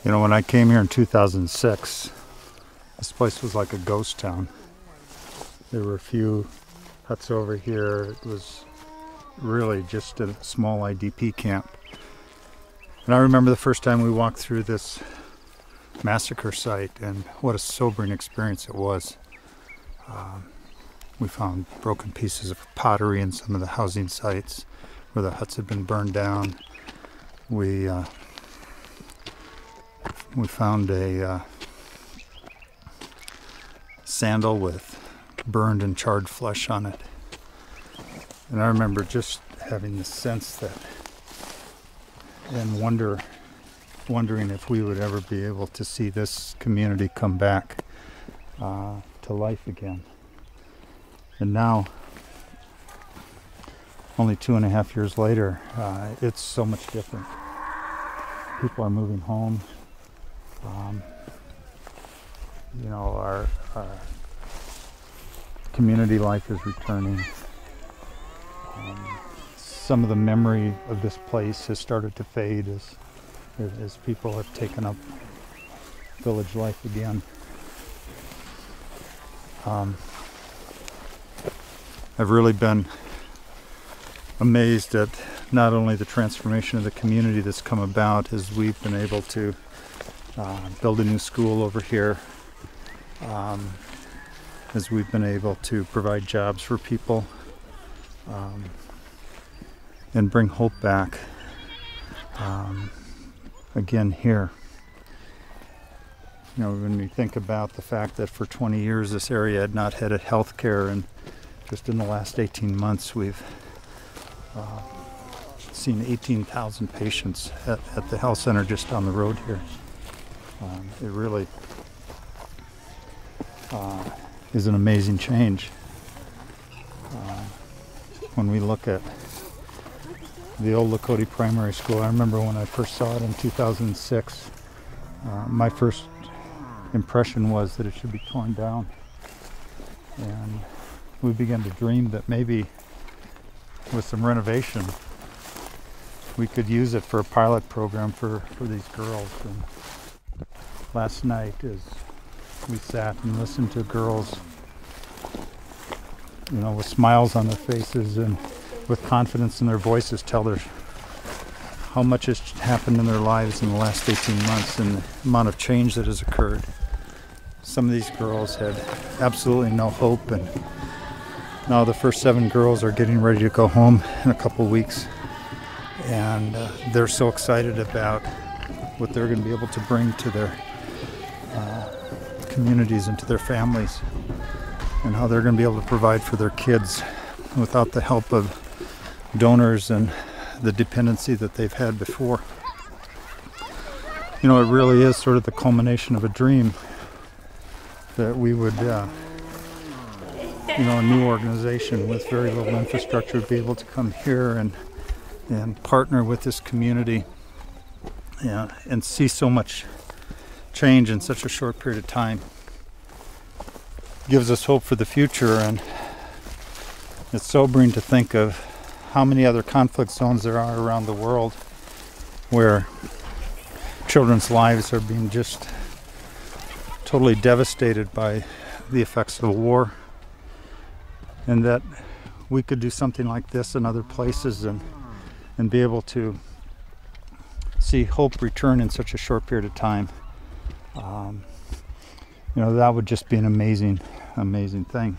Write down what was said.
You know, when I came here in 2006, this place was like a ghost town. There were a few huts over here. It was really just a small IDP camp. And I remember the first time we walked through this massacre site, and what a sobering experience it was. We found broken pieces of pottery in some of the housing sites where the huts had been burned down. We found a sandal with burned and charred flesh on it. And I remember just having the sense that, and wondering if we would ever be able to see this community come back to life again. And now, only 2.5 years later, it's so much different. People are moving home. You know, our community life is returning. Some of the memory of this place has started to fade as people have taken up village life again. I've really been amazed at not only the transformation of the community that's come about as we've been able to build a new school over here, as we've been able to provide jobs for people, and bring hope back again here. You know, when we think about the fact that for 20 years this area had not had health care, and just in the last 18 months we've seen 18,000 patients at the health center just down the road here. It really is an amazing change. When we look at the old Lakota Primary School, I remember when I first saw it in 2006, my first impression was that it should be torn down. And we began to dream that maybe with some renovation we could use it for a pilot program for these girls. And last night, as we sat and listened to girls, you know, with smiles on their faces and with confidence in their voices, tell how much has happened in their lives in the last 18 months and the amount of change that has occurred. Some of these girls had absolutely no hope, and now the first 7 girls are getting ready to go home in a couple weeks, and they're so excited about what they're going to be able to bring to their communities and to their families, and how they're going to be able to provide for their kids without the help of donors and the dependency that they've had before. You know, it really is sort of the culmination of a dream that we would, you know, a new organization with very little infrastructure would be able to come here and partner with this community and see so much change in such a short period of time. Gives us hope for the future, and it's sobering to think of how many other conflict zones there are around the world where children's lives are being just totally devastated by the effects of war, and that we could do something like this in other places and be able to see hope return in such a short period of time. You know, that would just be an amazing thing.